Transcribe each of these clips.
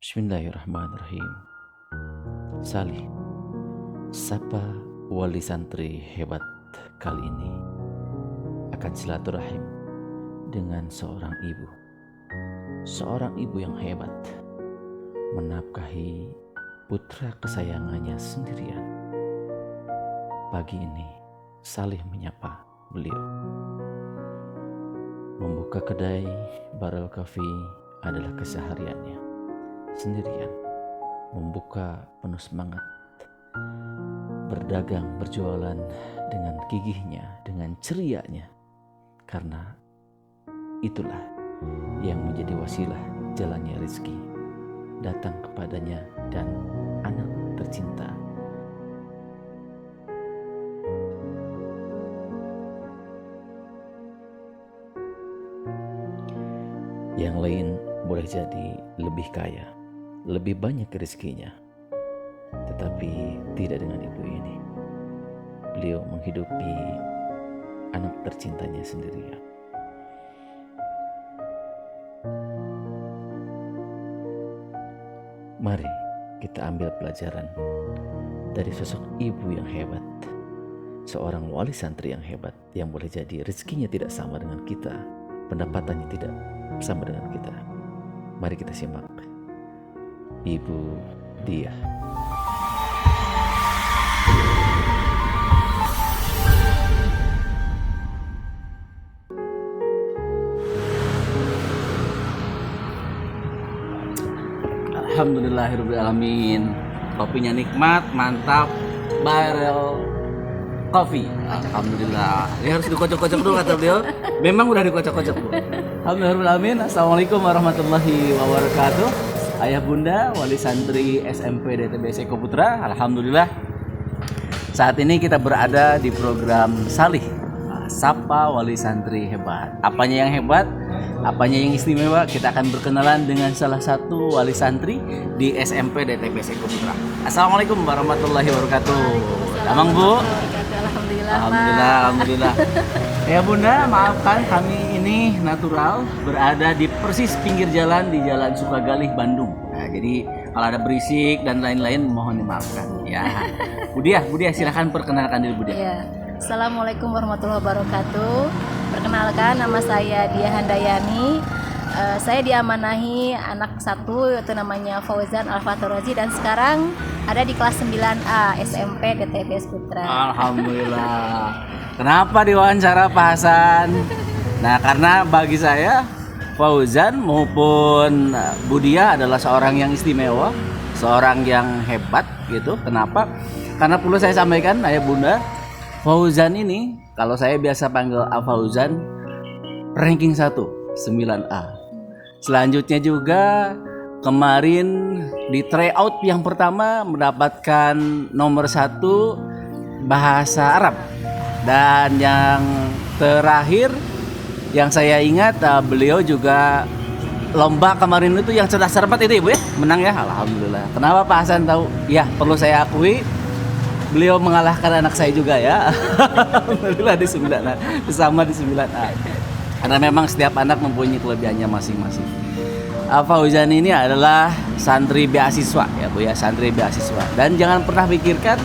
Bismillahirrahmanirrahim. Salih, sapa wali santri hebat kali ini akan silaturahim dengan seorang ibu. Seorang ibu yang hebat menafkahi putra kesayangannya sendirian. Pagi ini Salih menyapa beliau. Membuka kedai Barel Coffee adalah kesehariannya. Sendirian, membuka penuh semangat, berdagang, berjualan dengan gigihnya, dengan cerianya, karena itulah yang menjadi wasilah jalannya rezeki datang kepadanya dan anak tercinta. Yang lain boleh jadi lebih kaya, lebih banyak rezekinya, tetapi tidak dengan ibu ini. Beliau menghidupi anak tercintanya sendirian. Mari kita ambil pelajaran dari sosok ibu yang hebat, seorang wali santri yang hebat, yang boleh jadi rezekinya tidak sama dengan kita, pendapatannya tidak sama dengan kita. Mari kita simak Ibu Diah. Alhamdulillahirrahmanirrahim. Kopinya nikmat, mantap. Barel Coffee. Alhamdulillah. Ya harus dikocok-kocok dulu kata beliau. Memang udah dikocok-kocok dulu. Alhamdulillah. Assalamualaikum warahmatullahi wabarakatuh. Ayah bunda wali santri SMP DTBS Eko Putra. Alhamdulillah. Saat ini kita berada di program Salih, Sapa Wali Santri Hebat. Apanya yang hebat? Apanya yang istimewa? Kita akan berkenalan dengan salah satu wali santri di SMP DTBS Eko Putra. Assalamualaikum warahmatullahi wabarakatuh. Damang Bu. Alhamdulillah. Ya bunda, maafkan kami ini natural berada di persis pinggir jalan di Jalan Sukagalih, Bandung. Nah, jadi kalau ada berisik dan lain-lain mohon dimaafkan ya. Budiah silahkan perkenalkan diri Budiah. Ya. Assalamualaikum warahmatullahi wabarakatuh. Perkenalkan, nama saya Diah Handayani. Saya diamanahi anak satu yaitu namanya Fauzan Al-Faturazi dan sekarang ada di kelas 9A SMP DTBS Putra. Alhamdulillah. Kenapa diwawancara Pak Hasan? Nah, karena bagi saya Fauzan maupun Budia adalah seorang yang istimewa, seorang yang hebat gitu. Kenapa? Karena perlu saya sampaikan ayah bunda, Fauzan ini kalau saya biasa panggil Fauzan ranking 1 9A. Selanjutnya juga kemarin di tryout yang pertama mendapatkan nomor 1 bahasa Arab. Dan yang terakhir yang saya ingat beliau juga lomba kemarin itu yang cerdas cermat itu Ibu ya, menang ya. Alhamdulillah. Kenapa Pak Hasan tahu? Ya, perlu saya akui beliau mengalahkan anak saya juga ya. Alhamdulillah di 9A, bersama di 9A. Karena memang setiap anak mempunyai kelebihannya masing-masing. Fauzan ini adalah santri beasiswa ya Bu ya, santri beasiswa. Dan jangan pernah pikirkan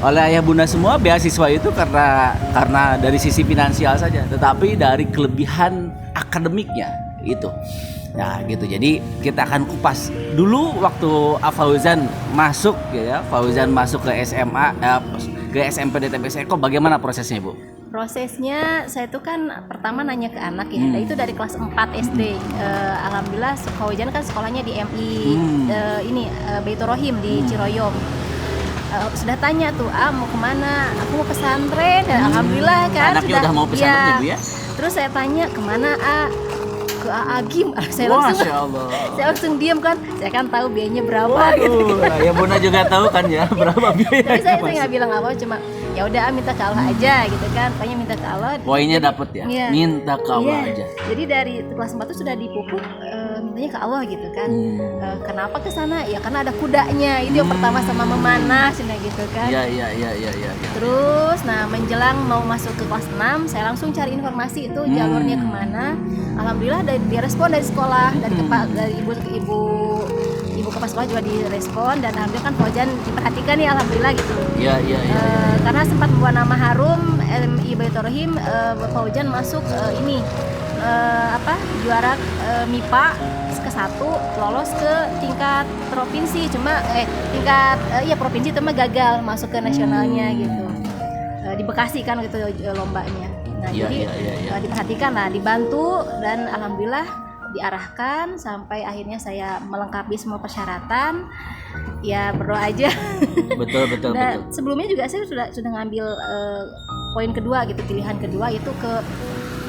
oleh ayah bunda semua beasiswa itu karena dari sisi finansial saja, tetapi dari kelebihan akademiknya itu. Nah gitu, jadi kita akan kupas dulu waktu Fauzan masuk ya, Fauzan masuk ke SMA ke SMP DTBS Eko, bagaimana prosesnya Bu? Prosesnya saya itu kan pertama nanya ke anak ya, itu dari kelas 4 SD. Alhamdulillah Fauzan kan sekolahnya di MI Baitur Rohim di Ciroyom. Sudah tanya tuh, mau kemana? Aku mau pesantren. Alhamdulillah kan. Anaknya udah mau pesantren ya, Bu ya? Terus saya tanya kemana ke Agim. Saya langsung diam kan. Saya kan tahu biayanya berapa. Waduh, ya Bunda juga tahu kan ya berapa biaya. Tapi saya nggak bilang apa, cuma ya udah minta ke Allah aja gitu kan. Tanya minta ke Allah. Poinnya dapat ya. Iya. Minta ke Allah aja. Jadi dari kelas 4 itu sudah dipupuk mintanya ke Allah gitu kan. Kenapa ke sana? Ya karena ada kudanya. Itu yang pertama sama memanah gitu kan. Iya. Terus menjelang mau masuk ke kelas 6, saya langsung cari informasi itu jalurnya kemana. Alhamdulillah direspon dari sekolah, dari ibu kepala sekolah juga direspon, dan alhamdulillah kan Fauzan diperhatikan nih, alhamdulillah gitu. Iya. Karena sempat membawa nama harum MI Baitur Rahim, Fauzan masuk juara MIPA ke-1, lolos ke tingkat provinsi, provinsi itu mah gagal masuk ke nasionalnya gitu. Di Bekasi kan gitu lombanya. Nah, jadi diperhatikan lah, dibantu, dan alhamdulillah diarahkan sampai akhirnya saya melengkapi semua persyaratan. Ya berdoa aja. Betul. Nah, sebelumnya juga saya sudah ngambil poin kedua gitu, pilihan kedua itu ke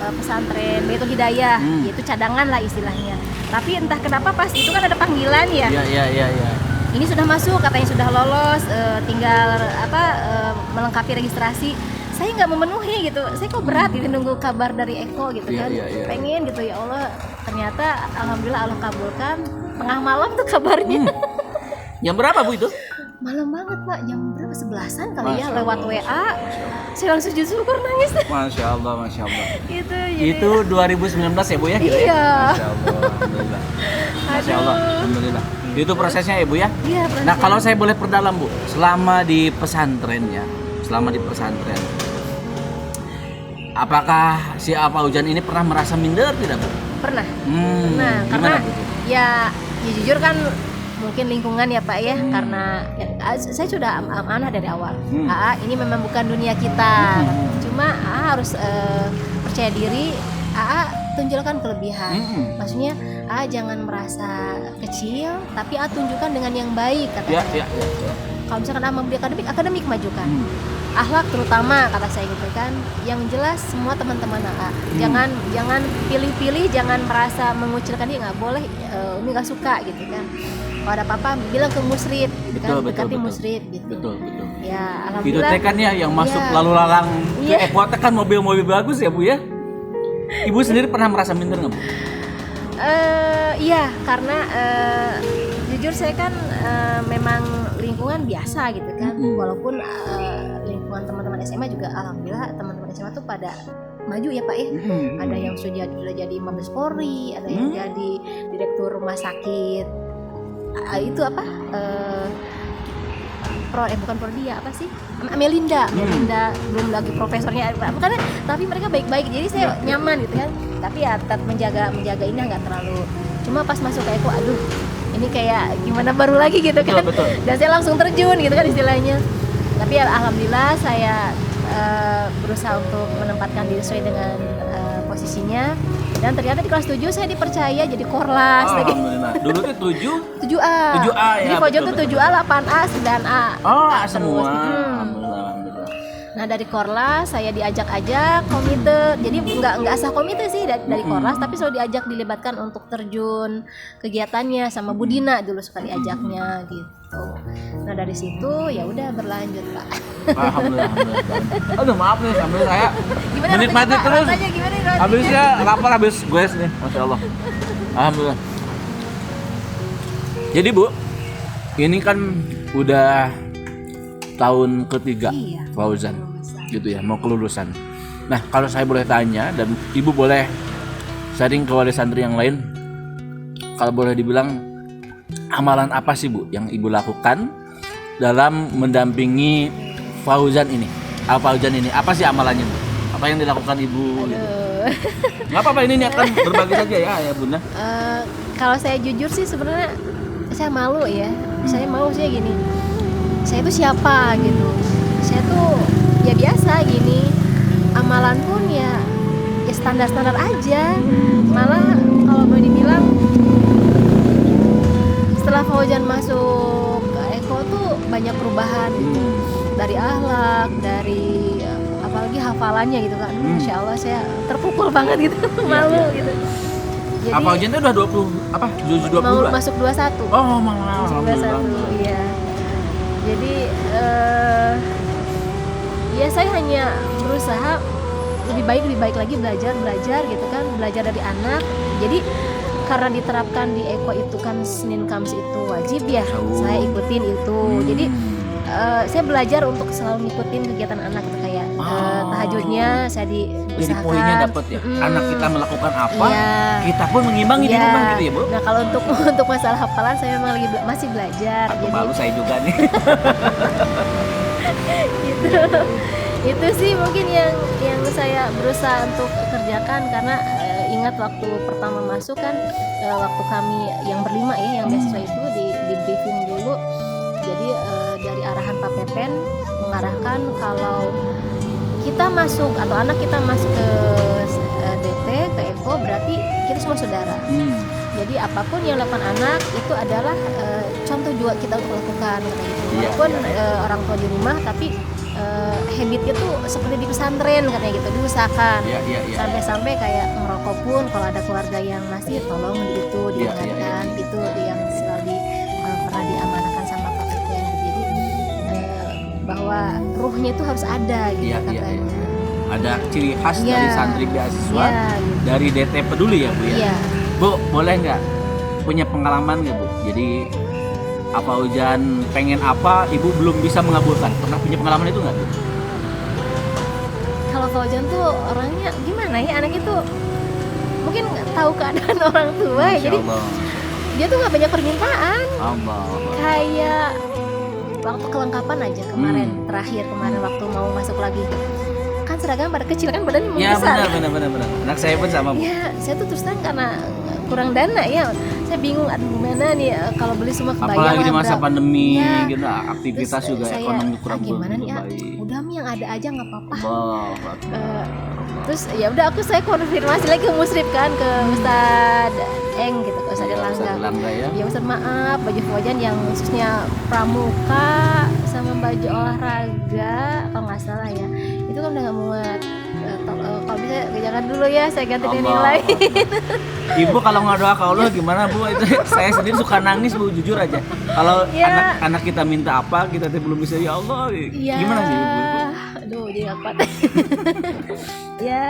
pesantren Baitul Hidayah, yaitu cadangan lah istilahnya. Tapi entah kenapa pas itu kan ada panggilan ya. Iya. Ini sudah masuk, katanya sudah lolos, tinggal melengkapi registrasi. Saya nggak memenuhi gitu. Saya kok berat gitu nunggu kabar dari Eko gitu kan. Pengen gitu, ya Allah. Ternyata alhamdulillah Allah kabulkan. Tengah malam tuh kabarnya. Jam berapa Bu itu? Malam banget Pak, jam berapa, 11-an kali Masya ya, Allah, lewat Masya WA. Saya langsung sujud syukur nangis. Masya Allah. Gitu, jadi... Itu 2019 ya Bu ya? Gitu Iya. Ya? Masya Allah, alhamdulillah. Masya Allah, alhamdulillah. Itu prosesnya ya Bu ya? Iya, prosesnya. Nah kalau saya boleh perdalam Bu, selama di pesantren, apakah si Fauzan ini pernah merasa minder tidak Bu? Pernah. Nah, karena Bu? ya jujur kan mungkin lingkungan ya Pak ya, karena saya sudah amanah dari awal. Ini memang bukan dunia kita. Cuma harus percaya diri, tunjukkan kelebihan. Maksudnya jangan merasa kecil, tapi tunjukkan dengan yang baik katanya. Ya. Kalau misalkan mampu di akademik majukan. Akhlak terutama kata saya gitu kan. Yang jelas semua teman-teman jangan pilih-pilih, jangan merasa mengucilkan dia, nggak boleh. Umi nggak suka gitu kan. Kalau ada apa-apa bilang ke musrid gitu kan, dekati musrid gitu. Betul. Ya Itu alhamdulillah. teh kan ya yang masuk lalu lalang ke Eko teh kan mobil-mobil bagus ya Bu ya. Ibu sendiri pernah merasa minder nggak Bu? Iya, karena jujur saya kan memang lingkungan biasa gitu kan. Walaupun lingkungan teman-teman SMA juga alhamdulillah teman-teman SMA tuh pada maju ya Pak ya. Ada yang sudah jadi Mabes Polri, ada yang jadi direktur rumah sakit. Itu apa? Bukan Prodia, apa sih? Melinda belum lagi profesornya bukan, tapi mereka baik-baik, jadi saya nyaman gitu kan. Tapi ya tetap menjaga ini nggak terlalu. Cuma pas masuk ke Eko, aduh ini kayak gimana baru lagi gitu kan. Betul. Dan saya langsung terjun gitu kan istilahnya. Tapi ya alhamdulillah saya berusaha untuk menempatkan diri sesuai dengan posisinya. Dan ternyata di kelas 7 saya dipercaya jadi korlas. Alhamdulillah. Dulu tuh 7A. 7A ya. Jadi Fauzan tuh 7A, 8A, 9A. Oh, A semua. terus. Alhamdulillah. Nah, dari korlas saya diajak-ajak komite. Jadi nggak asal komite sih dari korlas, tapi selalu diajak, dilibatkan untuk terjun kegiatannya sama Bu Dina dulu suka diajaknya gitu. Nah, dari situ ya udah berlanjut, Pak. Alhamdulillah. Aduh, maaf nih sambil saya Gimana menikmati rasanya, Pak? terus. Rasanya gimana nih, rasanya? Habisnya lapar, habis goes nih, Masya Allah. Alhamdulillah. Jadi Bu, ini kan udah tahun ketiga Fauzan, gitu ya, mau kelulusan. Nah, kalau saya boleh tanya dan Ibu boleh sharing ke wali santri yang lain, kalau boleh dibilang amalan apa sih Bu yang Ibu lakukan dalam mendampingi Fauzan ini? Fauzan ini apa sih amalannya Bu? Apa yang dilakukan Ibu? Gitu. Nggak apa-apa, ini akan berbagi saja ya Bunda. Kalau saya jujur sih sebenarnya saya malu ya. Saya gini. Saya itu siapa gitu. Saya tuh ya biasa gini. Amalan pun ya standar-standar aja. Malah kalau mau dibilang setelah Fauzan masuk ke Eko tuh banyak perubahan gitu. Dari akhlak, dari apalagi hafalannya gitu kan. Masya Allah saya terpukul banget gitu. Malu gitu. Jadi, Fauzan itu udah 20 mau masuk 21. Oh, malah. Masuk 21, iya. Jadi ya saya hanya berusaha lebih baik lagi belajar gitu kan, belajar dari anak. Jadi karena diterapkan di Eko itu kan Senin Kamis itu wajib ya, saya ikutin itu. Jadi saya belajar untuk selalu ngikutin kegiatan anak gitu, kayak tahajudnya saya Jadi diusahakan. poinnya dapat ya. Anak kita melakukan apa, Iya. kita pun mengimbangi di Iya. rumah gitu ya, Bu. Nah kalau untuk untuk masalah hafalan saya memang lagi masih belajar. Aku Jadi malu saya juga nih. gitu. Itu sih mungkin yang saya berusaha untuk kerjakan karena ingat waktu pertama masuk kan waktu kami yang berlima ya yang beasiswa itu di briefing dulu. Jadi dari arahan Pak Pepen mengarahkan kalau kita masuk atau anak kita masuk ke DT ke Eko berarti kita semua saudara. Jadi apapun yang dilakukan anak itu adalah contoh juga kita untuk lakukan kayak gitu. Iya, Walaupun iya. orang tua di rumah tapi habitnya tuh seperti di pesantren katanya gitu diusahakan. Iya. Sampai-sampai kayak merokok pun kalau ada keluarga yang masih tolong itu Iya, diingatkan itu yang selalu pernah diamanahkan sama Pak Pepen. Jadi bahwa ruhnya itu harus ada gitu Iya, katanya. iya. Ada ciri khas Iya. dari santri beasiswa Iya, gitu. dari DT Peduli ya, Bu ya. Iya. Bu, boleh nggak punya pengalaman nggak, Bu? Jadi apa Ujan pengen apa, ibu belum bisa mengabulkan. Pernah punya pengalaman itu nggak, Bu? Kalau Fauzan tuh orangnya gimana ya, anak itu mungkin nggak tahu keadaan orang tua ya, jadi Allah. dia tuh nggak banyak permintaan. Allah. Kayak waktu kelengkapan aja kemarin kemarin waktu mau masuk lagi kan seragam pada kecil kan badannya Ya membesar. benar. Anak saya pun sama, Bu. Ya saya tuh terus terang karena kurang dana ya, saya bingung aduh gimana nih kalau beli semua kebayang Apalagi di lah masa berapa. pandemi Iya. gitu, aktivitas Terus juga saya, ekonomi kurang gimana nih baik. udah Mi yang ada aja nggak apa-apa. Allah. Terus ya udah saya konfirmasi lagi ke Musrif kan ke Ustad Eng gitu ke Ustad Erlangga. Erlangga ya. Ya Ustad maaf baju Fauzan yang khususnya pramuka sama baju olahraga kalau nggak salah ya itu kan udah nggak muat. Kalau bisa jangan dulu ya saya ganti dengan yang Allah. lain. Ibu kalau nggak doa ke Allah gimana, Bu? Itu saya sendiri suka nangis, Bu, jujur aja. Kalau Ya. anak kita minta apa, kita tuh belum bisa, ya Allah. Iya. Gimana sih, Ibu? Aduh jadi nggak kuat. ya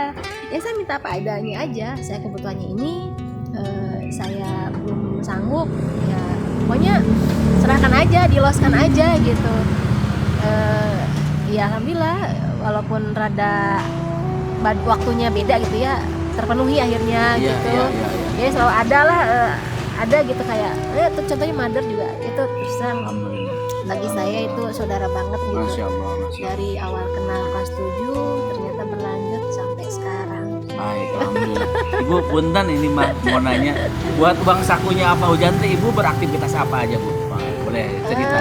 saya minta apa adanya aja. Saya kebutuhannya ini saya belum sanggup ya pokoknya serahkan aja, diloskan aja gitu. Ya alhamdulillah walaupun rada waktunya beda gitu ya terpenuhi akhirnya Iya, gitu. iya. Jadi selalu ada lah ada gitu kayak tuh contohnya mother juga itu terus terang Alhamdulillah. bagi saya itu saudara banget gitu. Masya Allah. Dari awal kenal kelas 7 ternyata berlanjut sampai sekarang. Baik, alhamdulillah. Ibu punten ini mah mau nanya, buat uang sakunya apa Ujan teh ibu beraktivitas apa aja, Bu? Boleh cerita?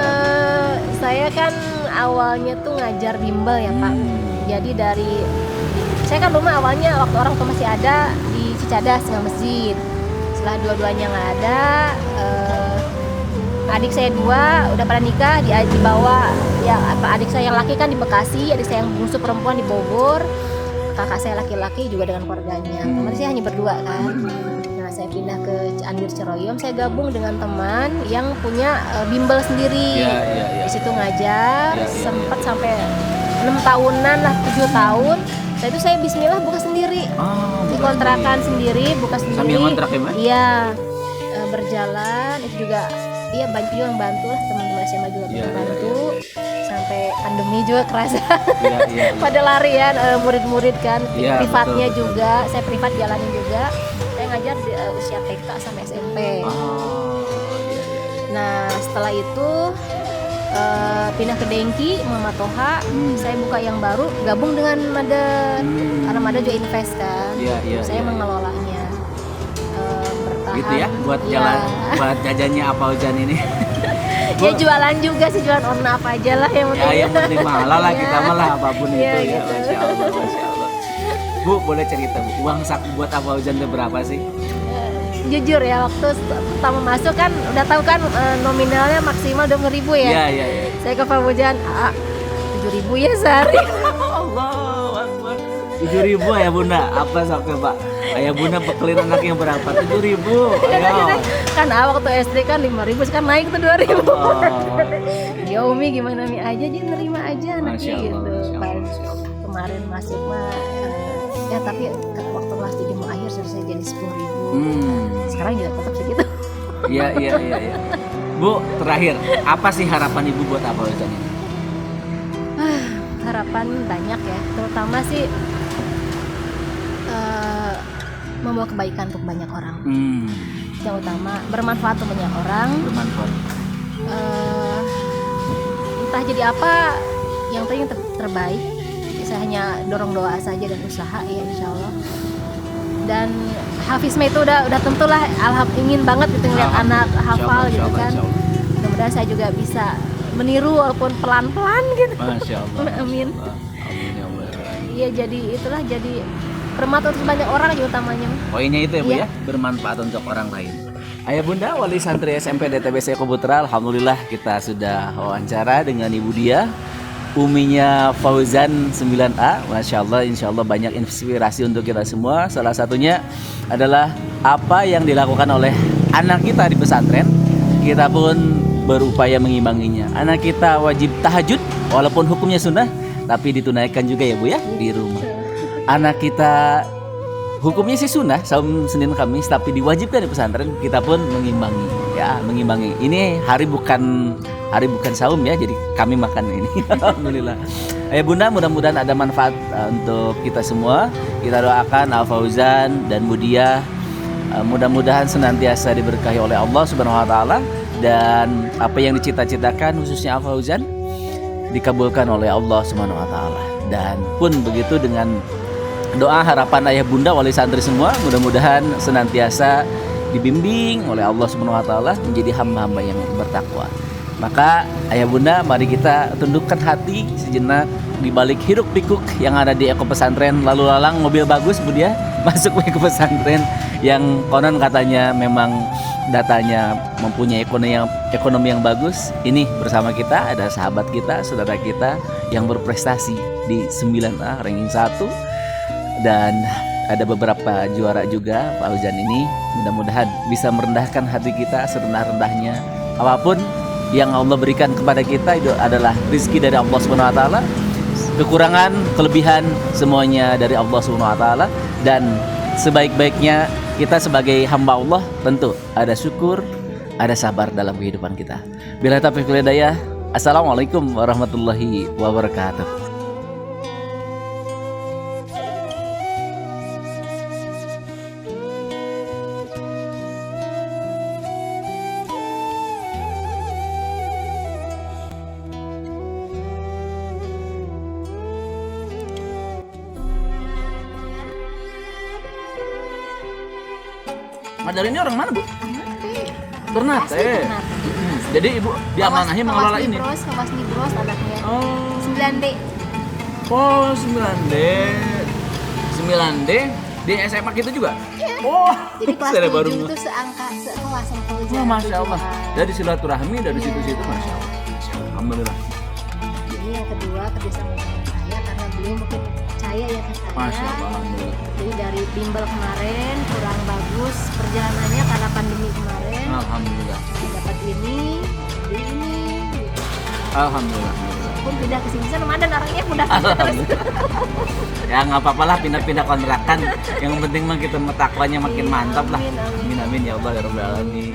Saya kan awalnya tuh ngajar bimbel ya Pak. Jadi dari saya kan rumah awalnya waktu orang tua masih ada di Cicadas dengan masjid. Setelah dua-duanya nggak ada, adik saya 2 udah pada nikah dibawa ya adik saya yang laki kan di Bekasi, adik saya yang bungsu perempuan di Bogor, kakak saya laki-laki juga dengan keluarganya. Kemarin saya hanya berdua kan. Nah saya pindah ke Cianjur Ciroyom, saya gabung dengan teman yang punya bimbel sendiri. Iya. Di situ ngajar, Iya. sempat sampai 6 tahunan lah, 7 tahun. Saya bismillah buka sendiri. Di kontrakan sendiri, buka sendiri. Sambil ngontrak ya, Mbak? Iya. Berjalan itu juga iya bantu juga yang bantu lah, teman-teman SMA juga Iya, bantu. Sampai pandemi juga kerasa. Iya. Pada larian murid-murid kan, Iya, privatnya betul. juga, saya privat jalanin juga. Saya ngajar di usia TK sampai SMP. Iya. Nah setelah itu pindah ke Dengki, Muhammad Toha. Saya buka yang baru, gabung dengan Mada, karena Mada juga invest kan. Iya. Saya mengelolanya. Bertahan. Gitu ya, buat Iya. jalan, buat jajannya apa Ujan ini? Ya jualan juga sih, jualan orna apa aja lah yang penting. Ya yang penting malah lah kita Iya. malah apapun Iya, itu ya. gitu. Masya Allah. Bu, boleh cerita, Bu, uang saku buat apa Ujan itu berapa sih? Jujur ya, waktu pertama masuk kan udah tahu kan nominalnya maksimal 20.000 ya. Iya. Saya ke Pak Bojan, 7.000 ya sehari. Allah Akbar. 7.000 ya Bunda, apa soknya Pak? Ayah Bunda bekelin anaknya berapa? 7.000. Ayo. Kan waktu SD kan 5.000, sekarang naik tuh 2.000. Allah. Ya Umi gimana Mi aja, dia nerima aja anaknya Masya Allah, gitu. Masya Allah, Pas Masya Allah. kemarin masuk mah ya tapi waktu kelas 7 mau akhir sudah saya jadi 10.000. Sekarang juga tetap segitu. Iya. Bu, terakhir, apa sih harapan Ibu buat apa Ujan ini? harapan banyak ya, terutama sih membawa kebaikan untuk banyak orang. Yang utama bermanfaat untuk banyak orang. Bermanfaat. Entah jadi apa, yang penting terbaik. Saya hanya dorong doa saja dan usaha ya, insya Allah. Dan hafizme itu udah tentulah ingin banget gitu ngeliat anak hafal gitu kan. Mudah-mudahan saya juga bisa meniru walaupun pelan-pelan gitu. Masya Allah. Amin. Amin ya Allah. Iya, jadi bermanfaat untuk banyak orang aja utamanya. Poinnya itu ya Bu Iya. ya, bermanfaat untuk orang lain. Ayah Bunda, wali santri SMP DTBC Kobutra, alhamdulillah kita sudah wawancara dengan Ibu Dia, uminya Fauzan 9A. Masya Allah, insya Allah banyak inspirasi untuk kita semua. Salah satunya adalah apa yang dilakukan oleh anak kita di pesantren, kita pun berupaya mengimbanginya. Anak kita wajib tahajud, walaupun hukumnya sunnah, tapi ditunaikan juga ya Bu ya, di rumah. Anak kita hukumnya sih sunnah, saum Senin Kamis, tapi diwajibkan di pesantren, kita pun mengimbangi ya, mengimbangi. Ini hari bukan saum ya, jadi kami makan ini. Alhamdulillah. Ya Bunda, mudah-mudahan ada manfaat untuk kita semua. Kita doakan Al Fauzan dan Budia mudah-mudahan senantiasa diberkahi oleh Allah Subhanahu wa taala, dan apa yang dicita-citakan khususnya Al Fauzan dikabulkan oleh Allah Subhanahu wa taala. Dan pun begitu dengan doa harapan ayah bunda wali santri semua, mudah-mudahan senantiasa dibimbing oleh Allah Subhanahu wa taala menjadi hamba-hamba yang bertakwa. Maka ayah bunda, mari kita tundukkan hati sejenak di balik hiruk pikuk yang ada di eko pesantren. Lalu lalang mobil bagus Bu Dia masuk ke eko pesantren yang konon katanya memang datanya mempunyai ekonomi yang bagus. Ini bersama kita ada sahabat kita, saudara kita yang berprestasi di 9A ranking 1. Dan ada beberapa juara juga Pak Fauzan ini. Mudah-mudahan bisa merendahkan hati kita serendah-rendahnya. Apapun yang Allah berikan kepada kita itu adalah rezeki dari Allah Subhanahu wa taala. Kekurangan, kelebihan semuanya dari Allah Subhanahu wa taala, dan sebaik-baiknya kita sebagai hamba Allah tentu ada syukur, ada sabar dalam kehidupan kita. Bila taufiq wal hidayah. Assalamualaikum warahmatullahi wabarakatuh. Madar ini orang mana Bu? Ternate. Ternate. Jadi Ibu diamanahi mengelola ini. Kawas Nibros anaknya. Oh. 9D. Oh, 9D. 9D di SMA kita juga? Iya. Oh. Jadi kelas saya 7 baru itu sekelas sama Fauzan. Oh, Masya Allah. Tujuan. Dari silaturahmi dari Iya. situ-situ Masya Allah. Masya Allah. Alhamdulillah. Ini yang kedua kerjasama dengan saya karena beliau mungkin percaya ya ke saya. Masya Allah. Alhamdulillah. Jadi dari bimbel kemarin kurang bagus perjalanannya karena pandemi kemarin. Alhamdulillah. Dapat ini, beli ini. Gitu. Alhamdulillah. Pun pindah ke sini sana Ramadan orangnya udah terus. Ya nggak apa-apa lah, pindah-pindah kontrakan. Yang penting mah kita takwanya makin mantap lah. Amin, amin. Amin amin ya Allah ya Rabbal alamin.